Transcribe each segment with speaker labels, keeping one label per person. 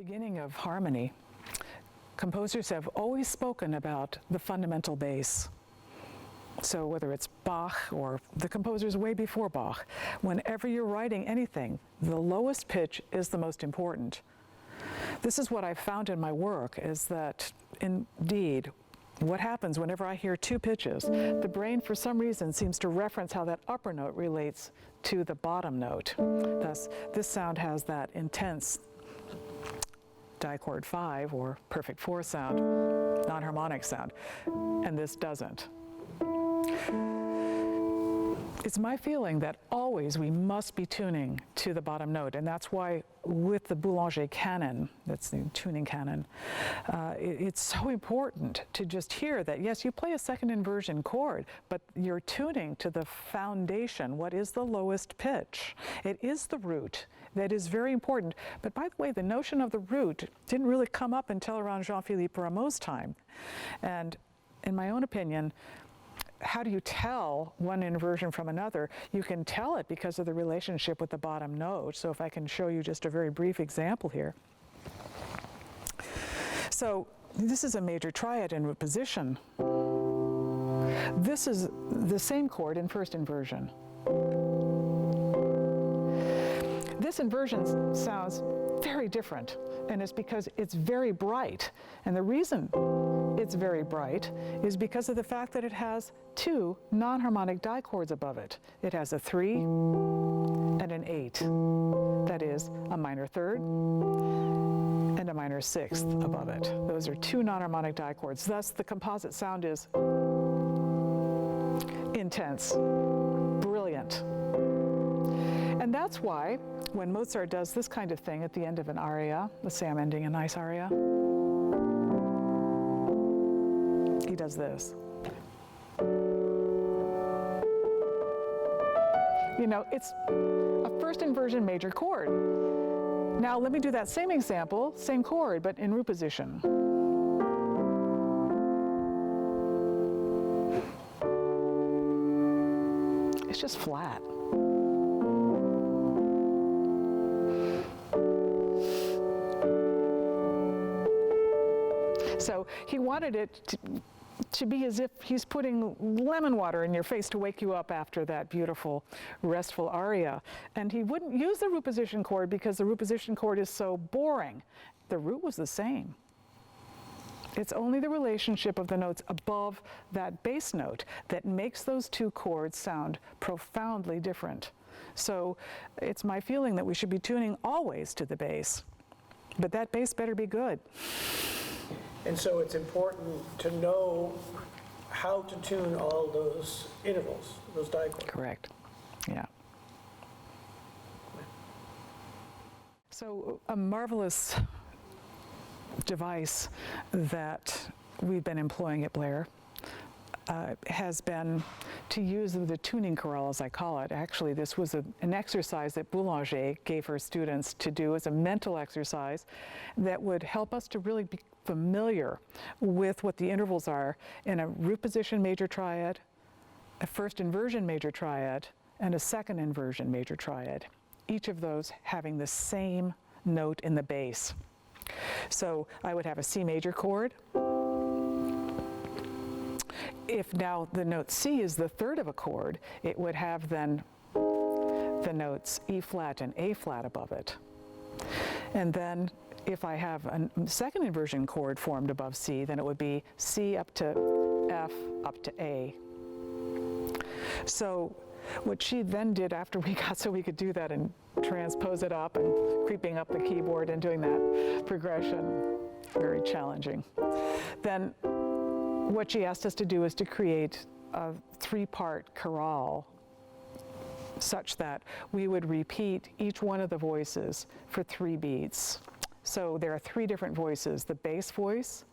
Speaker 1: beginning of harmony, composers have always spoken about the fundamental bass. So whether it's Bach or the composers way before Bach, whenever you're writing anything, the lowest pitch is the most important. This is what I've found in my work, is that indeed, what happens whenever I hear two pitches, the brain for some reason seems to reference how that upper note relates to the bottom note. Thus, this sound has that intense di-chord 5 or perfect 4 sound, non-harmonic sound, and this doesn't. It's my feeling that always we must be tuning to the bottom note, and that's why with the Boulanger canon, that's the tuning canon, it's so important to just hear that, yes, you play a second inversion chord, but you're tuning to the foundation. What is the lowest pitch? It is the root. That is very important. But by the way, the notion of the root didn't really come up until around Jean-Philippe Rameau's time. And in my own opinion, how do you tell one inversion from another? You can tell it because of the relationship with the bottom note. So if I can show you just a very brief example here. So this is a major triad in root position. This is the same chord in first inversion. This inversion sounds very different, and it's because it's very bright. And the reason it's very bright is because of the fact that it has two non-harmonic di-chords above it. It has a 3 and an 8. That is a minor third and a minor sixth above it. Those are two non-harmonic di-chords. Thus, the composite sound is intense, brilliant. And that's why when Mozart does this kind of thing at the end of an aria, let's say I'm ending a nice aria, he does this. You know, it's a first inversion major chord. Now let me do that same example, same chord, but in root position. It's just flat. So he wanted it to be as if he's putting lemon water in your face to wake you up after that beautiful, restful aria. And he wouldn't use the root position chord because the root position chord is so boring. The root was the same. It's only the relationship of the notes above that bass note that makes those two chords sound profoundly different. So it's my feeling that we should be tuning always to the bass. But that bass better be good.
Speaker 2: And so it's important to know how to tune all those intervals, those di-chords.
Speaker 1: Correct. Yeah. So a marvelous device that we've been employing at Blair has been to use the tuning chorale, as I call it. Actually, this was an exercise that Boulanger gave her students to do as a mental exercise that would help us to really be familiar with what the intervals are in a root position major triad, a first inversion major triad, and a second inversion major triad, each of those having the same note in the bass. So I would have a C major chord. If now the note C is the third of a chord, it would have then the notes E flat and A flat above it. And then if I have a second inversion chord formed above C, then it would be C up to F up to A. So what she then did after we got so we could do that and transpose it up and creeping up the keyboard and doing that progression, very challenging. Then what she asked us to do is to create a 3-part chorale such that we would repeat each one of the voices for 3 beats. So there are 3 different voices. The bass voice,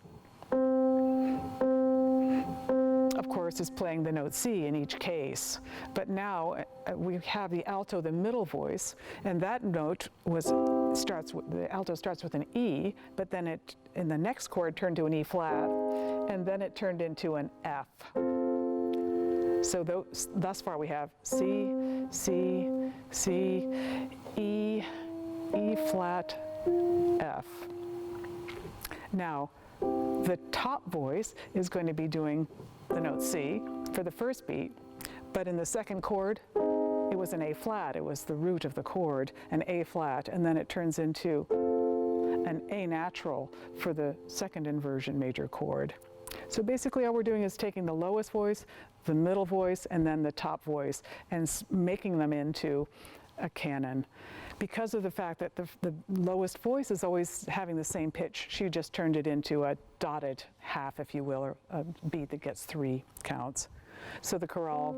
Speaker 1: of course, is playing the note C in each case. But now we have the alto, the middle voice, and that note the alto starts with an E, but then it, in the next chord, turned to an E flat, and then it turned into an F. So thus far we have C, C, C, E, E flat, F. Now, the top voice is going to be doing the note C for the first beat, but in the second chord, it was an A flat. It was the root of the chord, an A flat, and then it turns into an A natural for the second inversion major chord. So basically all we're doing is taking the lowest voice, the middle voice, and then the top voice, and making them into a canon. Because of the fact that the lowest voice is always having the same pitch, she just turned it into a dotted half, if you will, or a beat that gets 3 counts. So the chorale.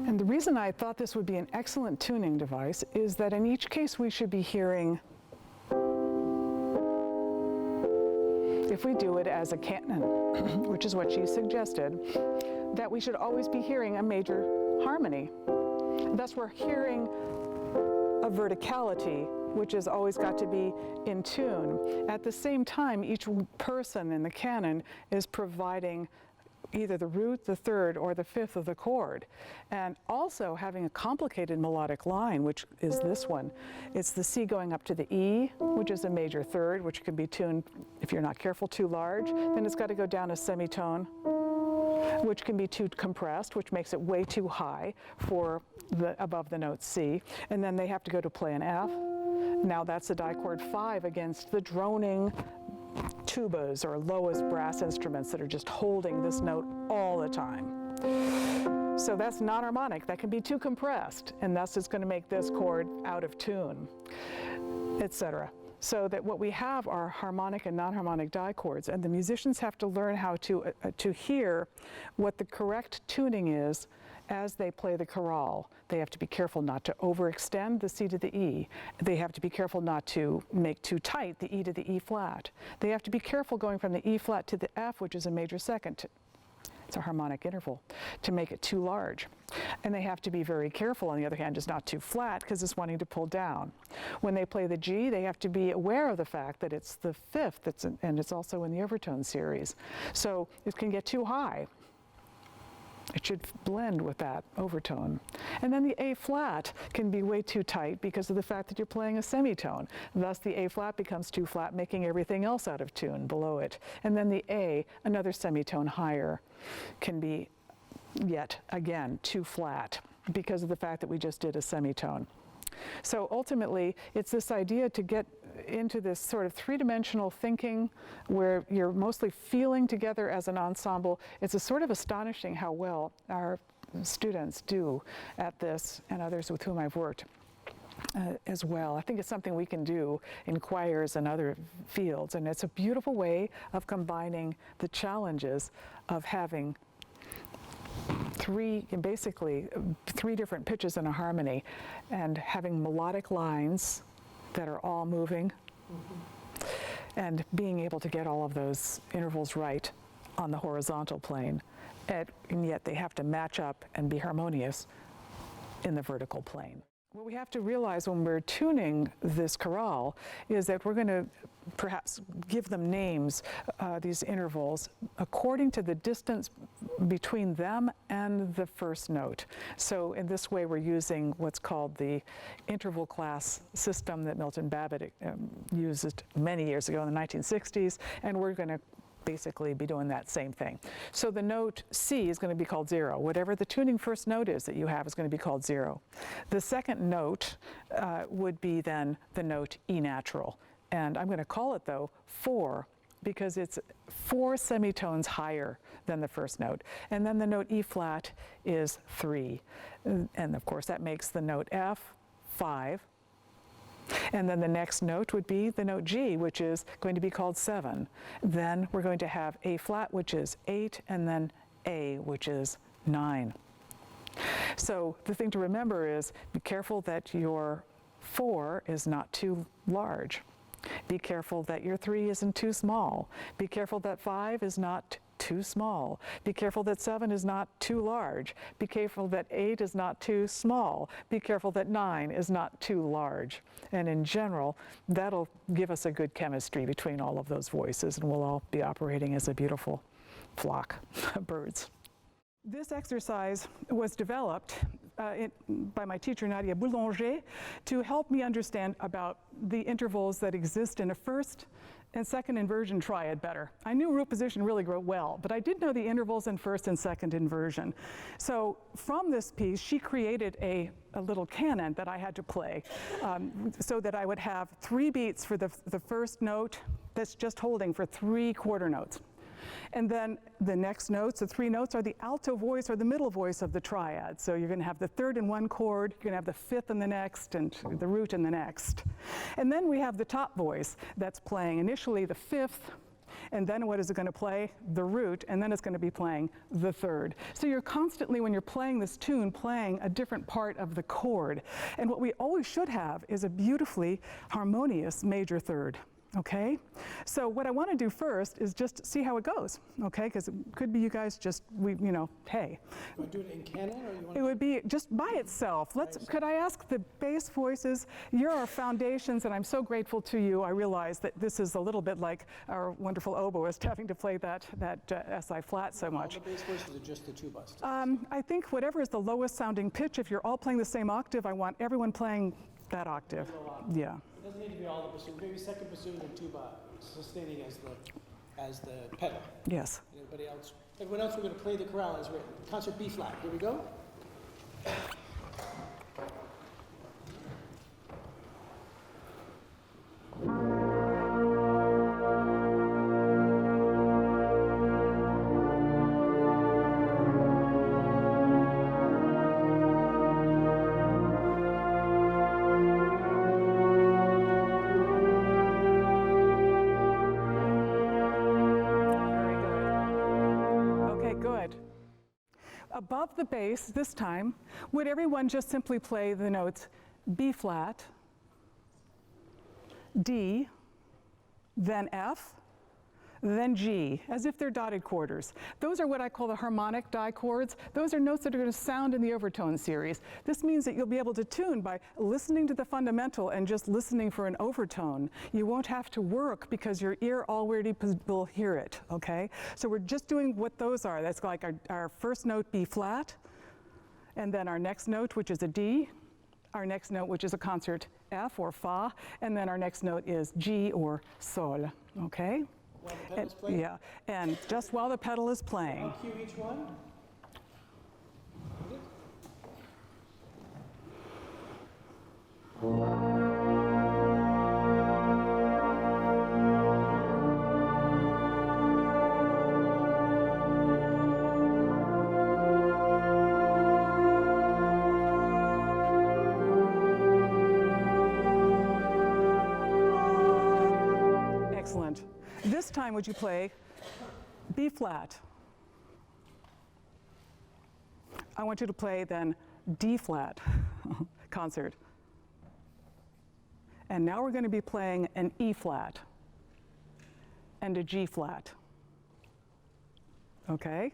Speaker 1: And the reason I thought this would be an excellent tuning device is that in each case we should be hearing, if we do it as a canon, which is what she suggested, that we should always be hearing a major harmony. Thus we're hearing a verticality, which has always got to be in tune. At the same time, each person in the canon is providing either the root, the third, or the fifth of the chord. And also having a complicated melodic line, which is this one. It's the C going up to the E, which is a major third, which can be tuned, if you're not careful, too large. Then it's got to go down a semitone, which can be too compressed, which makes it way too high for above the note C. And then they have to go to play an F. Now that's the di-chord 5 against the droning tubas or lowest brass instruments that are just holding this note all the time. So that's non-harmonic. That can be too compressed, and thus it's going to make this chord out of tune, etc. So that what we have are harmonic and non-harmonic di-chords, and the musicians have to learn how to hear what the correct tuning is as they play the chorale. They have to be careful not to overextend the C to the E. They have to be careful not to make too tight the E to the E flat. They have to be careful going from the E flat to the F, which is a major second. It's a harmonic interval, to make it too large. And they have to be very careful, on the other hand, just not too flat, because it's wanting to pull down. When they play the G, they have to be aware of the fact that it's the fifth, and it's also in the overtone series. So it can get too high. It should blend with that overtone. And then the A flat can be way too tight because of the fact that you're playing a semitone. Thus the A flat becomes too flat, making everything else out of tune below it. And then the A, another semitone higher, can be yet again too flat because of the fact that we just did a semitone. So ultimately, it's this idea to get into this sort of three-dimensional thinking where you're mostly feeling together as an ensemble. It's a sort of astonishing how well our students do at this, and others with whom I've worked as well. I think it's something we can do in choirs and other fields, and it's a beautiful way of combining the challenges of having basically three different pitches in a harmony, and having melodic lines that are all moving, and being able to get all of those intervals right on the horizontal plane, and yet they have to match up and be harmonious in the vertical plane. What we have to realize when we're tuning this chorale is that we're going to perhaps give them names, these intervals, according to the distance between them and the first note. So in this way we're using what's called the interval class system that Milton Babbitt used many years ago in the 1960s, and we're going to basically be doing that same thing. So the note C is going to be called 0. Whatever the tuning first note is that you have is going to be called 0. The second note would be then the note E natural. And I'm going to call it, though, 4, because it's 4 semitones higher than the first note. And then the note E flat is 3. And of course that makes the note F 5. And then the next note would be the note G, which is going to be called 7. Then we're going to have A flat, which is 8, and then A, which is 9. So the thing to remember is be careful that your 4 is not too large. Be careful that your 3 isn't too small. Be careful that 5 is not too small. Be careful that 7 is not too large. Be careful that 8 is not too small. Be careful that 9 is not too large. And in general, that'll give us a good chemistry between all of those voices, and we'll all be operating as a beautiful flock of birds. This exercise was developed by my teacher, Boulanger, to help me understand about the intervals that exist in a first and second inversion triad better. I knew root position really well, but I did know the intervals in first and second inversion. So from this piece, she created a little canon that I had to play so that I would have 3 beats for the first note that's just holding for 3 quarter notes. And then the next notes, the 3 notes, are the alto voice or the middle voice of the triad. So you're going to have the third in one chord, you're going to have the fifth in the next, and the root in the next. And then we have the top voice that's playing initially the fifth, and then what is it going to play? The root, and then it's going to be playing the third. So you're constantly, when you're playing this tune, playing a different part of the chord. And what we always should have is a beautifully harmonious major third. Okay, so what I want to do first is just see how it goes, okay, because it could be you guys just, hey.
Speaker 2: You want to do it in canon, or you want
Speaker 1: It would be just by itself. Could I ask the bass voices? You're our foundations, and I'm so grateful to you. I realize that this is a little bit like our wonderful oboist having to play that SI flat so much.
Speaker 2: all the bass voices are just the tubas?
Speaker 1: I think whatever is the lowest sounding pitch, if you're all playing the same octave, I want everyone playing that octave. Yeah.
Speaker 2: It doesn't need to be all the bassoon, maybe second bassoon and tuba sustaining as the pedal.
Speaker 1: Yes.
Speaker 2: And everyone else, we're going to play the chorale as written. Concert B flat. Here we go.
Speaker 1: Above the bass, this time, would everyone just simply play the notes B flat, D, then F, then G, as if they're dotted quarters. Those are what I call the harmonic di-chords. Those are notes that are going to sound in the overtone series. This means that you'll be able to tune by listening to the fundamental and just listening for an overtone. You won't have to work because your ear already will hear it, okay? So we're just doing what those are. That's like our first note B flat, and then our next note, which is a D, our next note, which is a concert F or Fa, and then our next note is G or Sol, okay?
Speaker 2: While the pedal's playing?
Speaker 1: Yeah, and just while the pedal is playing.
Speaker 2: I'll cue each one.
Speaker 1: Excellent. This time would you play B flat? I want you to play then D flat concert. And now we're going to be playing an E flat and a G flat. Okay?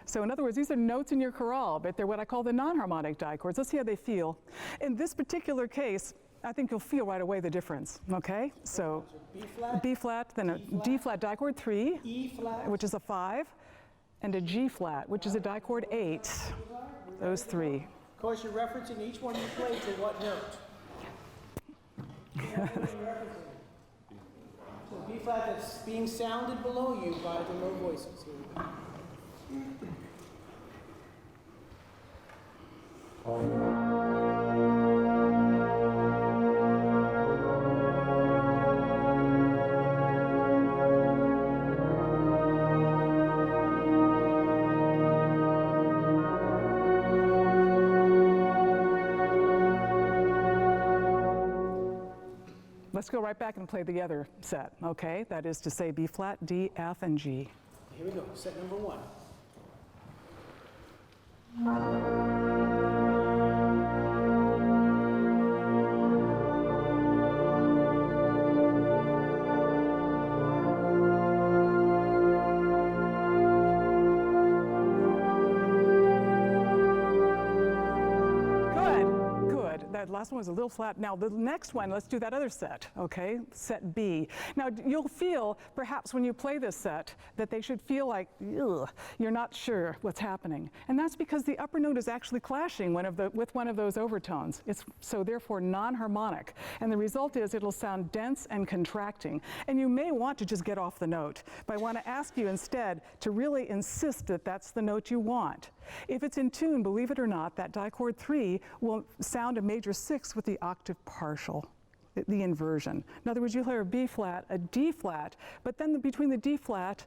Speaker 1: So in other words, these are notes in your chorale, but they're what I call the non-harmonic di-chords. Let's see how they feel. In this particular case, I think you'll feel right away the difference, okay? So B flat, then a D flat di-chord 3,
Speaker 2: E flat,
Speaker 1: which is a 5, and a G flat, which is a di-chord 8. Those 3.
Speaker 2: Of course, you're referencing each one you play to what note? So B flat that's being sounded below you by the low voices. Here we go.
Speaker 1: Let's go right back and play the other set, okay? That is to say B flat, D, F, and G.
Speaker 2: Here we go, set number 1.
Speaker 1: that last one was a little flat. Now the next one, let's do that other set, okay? Set B. Now you'll feel, perhaps when you play this set, that they should feel like, ugh, you're not sure what's happening. And that's because the upper note is actually clashing with one of those overtones. It's so therefore non-harmonic. And the result is it'll sound dense and contracting. And you may want to just get off the note. But I want to ask you instead to really insist that that's the note you want. If it's in tune, believe it or not, that di-chord 3 will sound a major 6 with the octave partial, the inversion. In other words, you'll hear a B flat, a D flat, but then between the D flat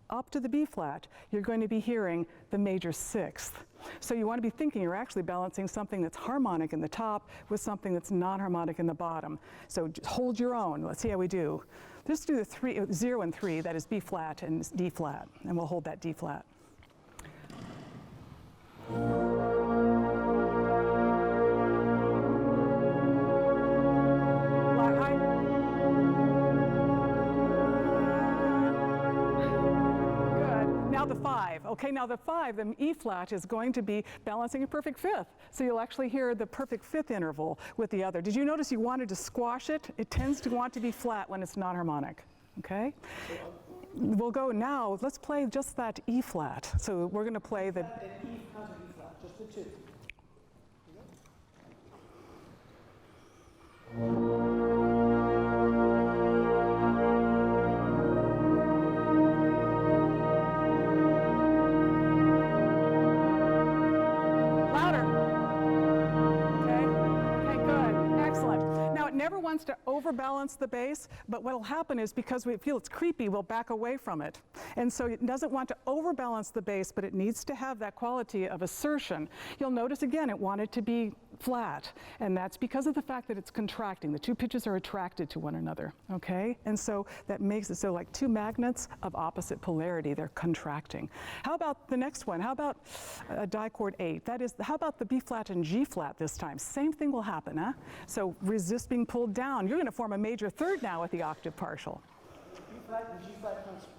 Speaker 1: up to the B flat, you're going to be hearing the major 6th. So you want to be thinking you're actually balancing something that's harmonic in the top with something that's non-harmonic in the bottom. So just hold your own. Let's see how we do. Let's do the 0 and 3, that is B flat and D flat, and we'll hold that D flat. Now the 5. Okay, now the 5, the E flat is going to be balancing a perfect 5th. So you'll actually hear the perfect 5th interval with the other. Did you notice you wanted to squash it? It tends to want to be flat when it's non-harmonic. Okay? We'll go now, let's play just that E flat. So we're going to play the...
Speaker 2: And E, how's an E flat? Just the 2.
Speaker 1: Never wants to overbalance the bass, but what will happen is because we feel it's creepy, we'll back away from it. And so it doesn't want to overbalance the bass, but it needs to have that quality of assertion. You'll notice again, it wanted to be flat, and that's because of the fact that it's contracting. The two pitches are attracted to one another, okay? And so that makes it so like two magnets of opposite polarity, they're contracting. How about the next one? How about a di-chord 8? That is, how about the B flat and G flat this time? Same thing will happen, huh? So resist being pulled down. You're going to form a major 3rd now with the octave partial.
Speaker 2: B flat and G flat concert.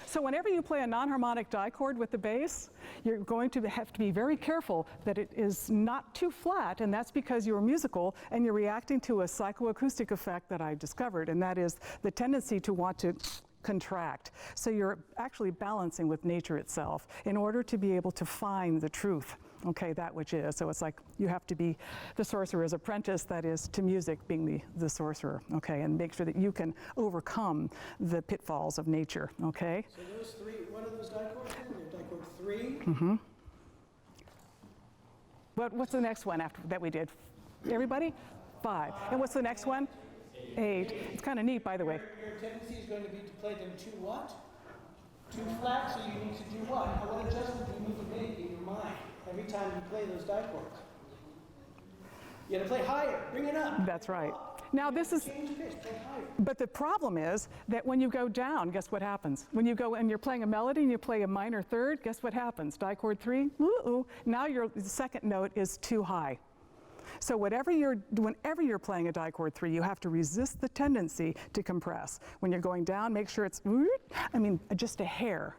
Speaker 1: So whenever you play a non-harmonic di-chord with the bass, you're going to have to be very careful that it is not too flat, and that's because you're musical and you're reacting to a psychoacoustic effect that I discovered, and that is the tendency to want to contract. So you're actually balancing with nature itself in order to be able to find the truth, okay, that which is. So it's like you have to be the sorcerer's apprentice, that is, to music being the sorcerer, okay, and make sure that you can overcome the pitfalls of nature, okay?
Speaker 2: So those 3, what are those di-chords then? They're di-chord 3?
Speaker 1: Mm-hmm. What's the next one after that we did? Everybody? 5. And what's the next one? 8. It's kind of neat, by the way.
Speaker 2: Your tendency is going to be to play them 2 what? 2 flat, so you need to do what? What adjustment do you need to make in your mind every time you play those di-chords? You got to play higher, bring it up.
Speaker 1: That's right. Now this is,
Speaker 2: change pitch, play higher.
Speaker 1: but the problem is that when you go down, guess what happens? When you go and you're playing a melody and you play a minor 3rd, guess what happens? Di-chord 3, ooh, now your 2nd note is too high. So whenever you're playing a di-chord 3, you have to resist the tendency to compress. When you're going down, make sure it's, just a hair.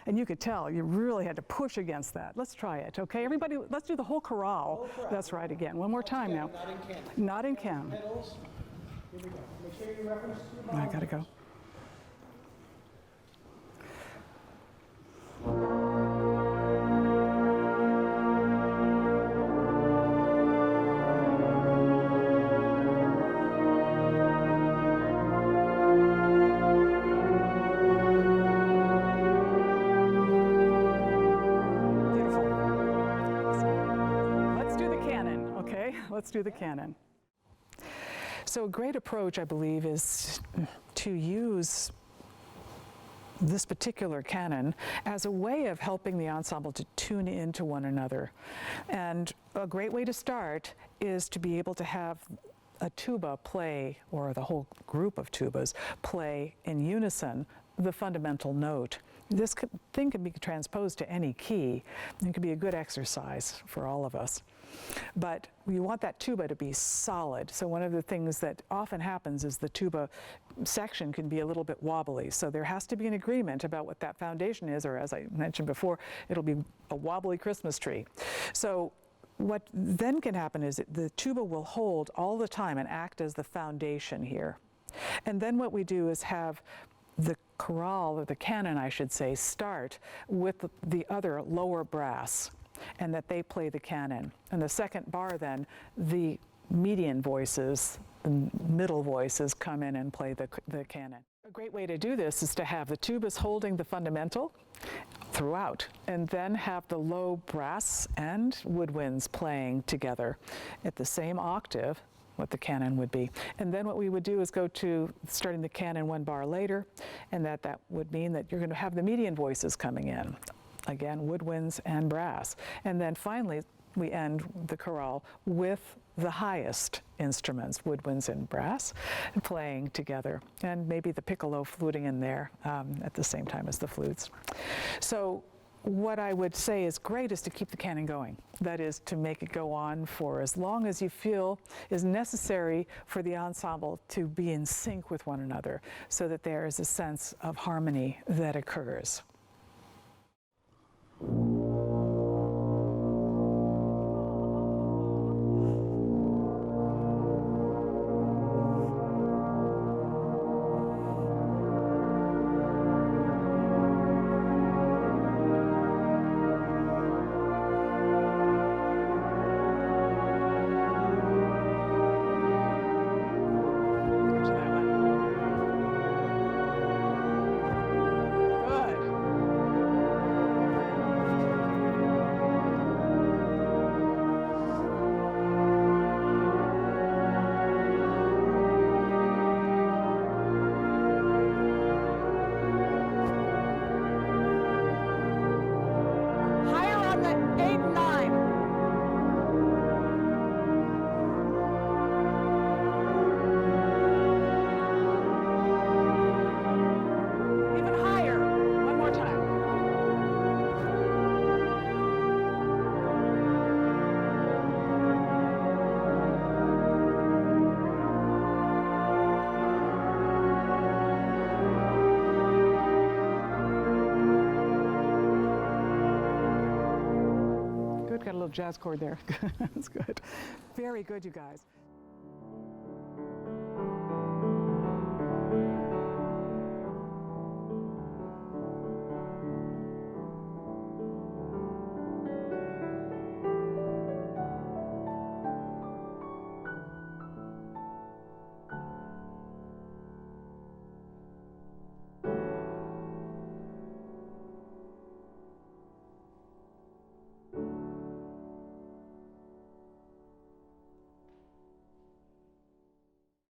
Speaker 1: And you could tell you really had to push against that. Let's try it, okay? Everybody, let's do the whole chorale. That's right again. One more time now.
Speaker 2: Not in Cam.
Speaker 1: Not in Cam.
Speaker 2: Pedals. Here we go. Make sure you reference to your bottom.
Speaker 1: I gotta go. Let's do the canon. So a great approach, I believe, is to use this particular canon as a way of helping the ensemble to tune into one another. And a great way to start is to be able to have a tuba play, or the whole group of tubas play in unison the fundamental note. This thing can be transposed to any key. It can be a good exercise for all of us. But you want that tuba to be solid. So one of the things that often happens is the tuba section can be a little bit wobbly. So there has to be an agreement about what that foundation is, or as I mentioned before, it'll be a wobbly Christmas tree. So what then can happen is that the tuba will hold all the time and act as the foundation here. And then what we do is have the chorale, or the canon I should say, start with the other lower brass, and that they play the canon. And the second bar then, the median voices, the middle voices come in and play the canon. A great way to do this is to have the tubas holding the fundamental throughout, and then have the low brass and woodwinds playing together at the same octave, what the canon would be. And then what we would do is go to starting the canon one bar later, and that would mean that you're going to have the median voices coming in. Again, woodwinds and brass. And then finally, we end the chorale with the highest instruments, woodwinds and brass, playing together. And maybe the piccolo fluting in there at the same time as the flutes. So what I would say is great is to keep the canon going. That is, to make it go on for as long as you feel is necessary for the ensemble to be in sync with one another, so that there is a sense of harmony that occurs. Got a little jazz chord there. That's good. Very good, you guys.